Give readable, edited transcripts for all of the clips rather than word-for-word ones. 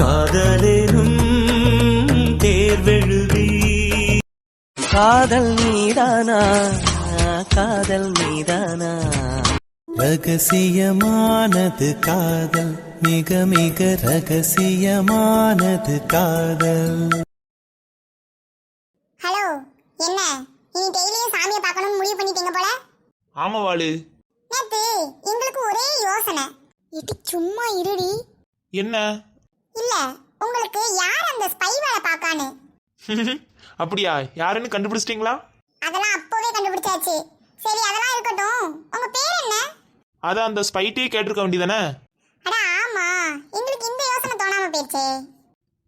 காதலேனும் தேர்வெழுதி காதல் மீதானா காதல் மீதானா ரகசியமானது காதல் மிக மிக ரகசியமானது காதல். ஹலோ, என்ன நீ டெய்லியும் சாமியை பார்க்கணும் முடிவு பண்ணிட்டீங்க போல? ஆமா வாளு. நேத்து எங்களுக்கு ஒரே யோசனை. இது சும்மா இருடி. என்ன? இல்ல, உங்களுக்கு யார் அந்த ஸ்பை வேலை பார்க்கானு? அப்படியா? யாருன்னு கண்டுபிடிச்சிட்டீங்களா? அதெல்லாம் அப்போவே கண்டுபிடிச்சாச்சு. சரி, அதெல்லாம் இருக்கட்டும். உங்க பேர் என்ன? அதான் அந்த ஸ்பைட்டே கேட்டிருக்க வேண்டியதானே? அட ஆமா, எங்களுக்கு இந்த யோசனை தோணாம போயிடுச்சே.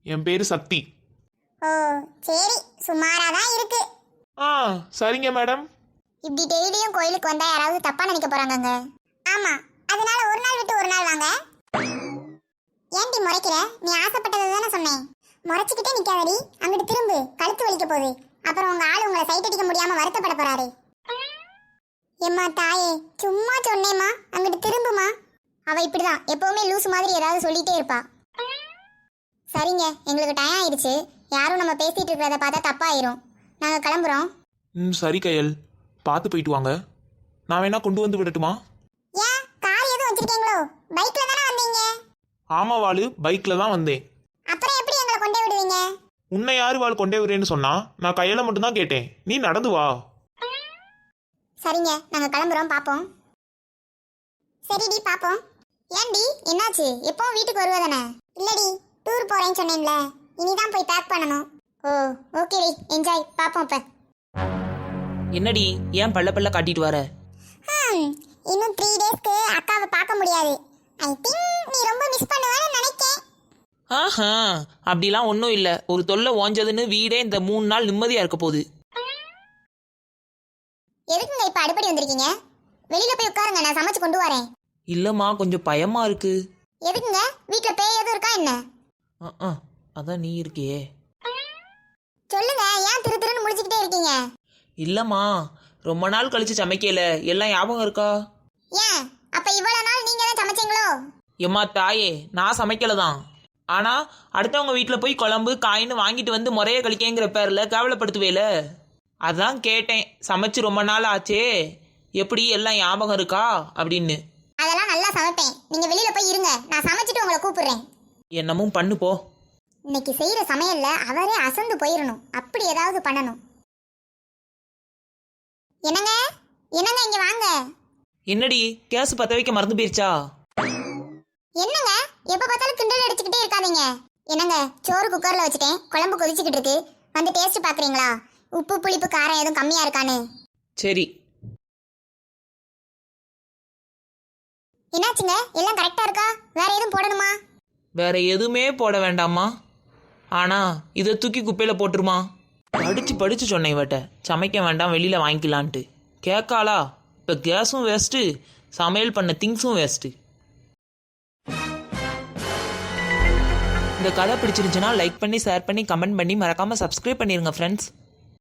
என் பேரு சக்தி. ஓ சரி, சுமாராதான் இருக்கு. சரிங்க மேடம். இப்படி டெய்லியும் கோயிலுக்கு வந்தா யாராவது தப்பா நினைக்க போறாங்கங்க. ஆமா, அதனால ஒரு நாள் விட்டு ஒரு நாள் வாங்க. ஏன்டி முறைக்கிற? நீ ஆசைப்பட்டது தானே சொன்னேன். முறைச்சிக்கிட்டே நிக்காதடி. அங்கிட்டு திரும்பு, கழுத்து வலிக்க போகுது. அப்புறம் உங்க ஆளு உங்களை சைட் அடிக்க முடியாம வருத்தப்பட போறாரு. எம்மா தாயே, சும்மா சொன்னேம்மா, அங்கிட்டு திரும்புமா. அவ இப்படிதான் எப்பவுமே லூசு மாதிரி ஏதாவது சொல்லிட்டே இருப்பா. சரிங்க, எங்களுக்கு டைம் ஆயிடுச்சு. யாரும் நம்ம பேசிட்டு இருக்கிறத பார்த்தா தப்பாயிரும். நாங்க கிளம்புறோம். சரி கையல், பார்த்து போயிட்டு வாங்க. நான் வேணா கொண்டு வந்து விடட்டுமா? ஏன், கார் எதுவும் வச்சிருக்கீங்களோ? பைக்ல தானே வந்தீங்க? ஆமா வாளு, பைக்ல தான் வந்தேன். அப்புறம் எப்படி எங்களை கொண்டே விடுவீங்க? உன்னை யாரு வாள் கொண்டே விடுறேன்னு சொன்னா? நான் கையில மட்டும் தான் கேட்டேன். நீ நடந்து வா. சரிங்க, நாங்க கிளம்புறோம். பாப்போம். சரிடி, பாப்போம். ஏன்டி, என்னாச்சு? எப்பவும் வீட்டுக்கு வருவதானே? இல்லடி, டூர் போறேன்னு சொன்னேன்ல, இனிதான் போய் பேக் பண்ணணும். ஓ ஓகேடி, என்ஜாய். பாப்போம். இப்ப என்னடி, ஏன் பல்ல பல்ல காட்டிட்டு வர? இன்னும் 3 டேஸ்க்கு அக்காவை பார்க்க முடியாது. ஐ திங்க் நீ ரொம்ப மிஸ் பண்ணுவேன்னு நினைக்கேன். ஆஹா, அப்படிலாம் ஒன்றும் இல்லை. ஒரு தொல்லை ஓஞ்சதுன்னு வீடே இந்த 3 நாள் நிம்மதியாக இருக்க போகுது. எதுக்குங்க இப்ப அடுப்படி வந்திருக்கீங்க? வெளியில போய் உட்காருங்க, நான் சமைச்சு கொண்டு வரேன். இல்லைம்மா, கொஞ்சம் பயமா இருக்கு. எதுக்குங்க? வீட்டுல பேய் எதுவும் இருக்கா என்ன? அதான் நீ இருக்கியே. சொல்லுங்க, ஏன் திரு திருன்னு முடிச்சுக்கிட்டே இருக்கீங்க? இல்லைம்மா, ரொம்ப நாள் கழிச்சு சமைக்கல, எல்லாம் ஞாபகம் இருக்கா? ஏன், அப்ப இவ்வளவு நாள் நீங்க தான் சமைச்சீங்களோ? எம்மா தாயே, நான் சமைக்கல தான். ஆனால் அடுத்தவங்க வீட்டில் போய் குழம்பு காயின்னு வாங்கிட்டு வந்து முறைய கழிக்கங்கிற பேரில் கேவலப்படுத்துவேல. அதான் கேட்டேன், சமைச்சு ரொம்ப நாள் ஆச்சே, எப்படி எல்லாம் ஞாபகம் இருக்கா அப்படின்னு. அதெல்லாம் நல்லா சமைப்பேன். நீங்க வெளியில போய் இருங்க, நான் சமைச்சிட்டு உங்களை கூப்பிடுறேன். என்னமும் பண்ணு போ. இன்னைக்கு செய்யற சமையல்ல அவரே அசந்து போயிடணும். அப்படி ஏதாவது பண்ணணும். என்னங்க, என்னங்க, இங்க வாங்க. என்னடி, கேஸ் பற்ற வைக்க மறந்து போயிருச்சா? என்னங்க, எப்ப பார்த்தாலும் கிண்டல் அடிச்சுக்கிட்டே இருக்காதீங்க. என்னங்க, சோறு குக்கர்ல வச்சுட்டேன், குழம்பு கொதிச்சுக்கிட்டு இருக்கு. வந்து டேஸ்ட் பாக்குறீங்களா? உப்பு புளிப்பு காரம் எதுவும் கம்மியா இருக்கான்னு. சரி. என்னாச்சுங்க, எல்லாம் கரெக்டா இருக்கா? வேற எதுவும் போடணுமா? வேற எதுவுமே போட வேண்டாமா. ஆனா இதை தூக்கி குப்பையில போட்டுருமா? படிச்சு சொன்னேன் இவட்ட, சமைக்க வேண்டாம் வெளியில வாங்கிக்கலான்ட்டு. கேட்காளா? இப்போ கேஸும் வேஸ்ட்டு, சமையல் பண்ண திங்ஸும் வேஸ்ட்டு. இந்த கதை பிடிச்சிருந்துச்சுன்னா லைக் பண்ணி, ஷேர் பண்ணி, கமெண்ட் பண்ணி, மறக்காம சப்ஸ்கிரைப் பண்ணிருங்க ஃப்ரெண்ட்ஸ்.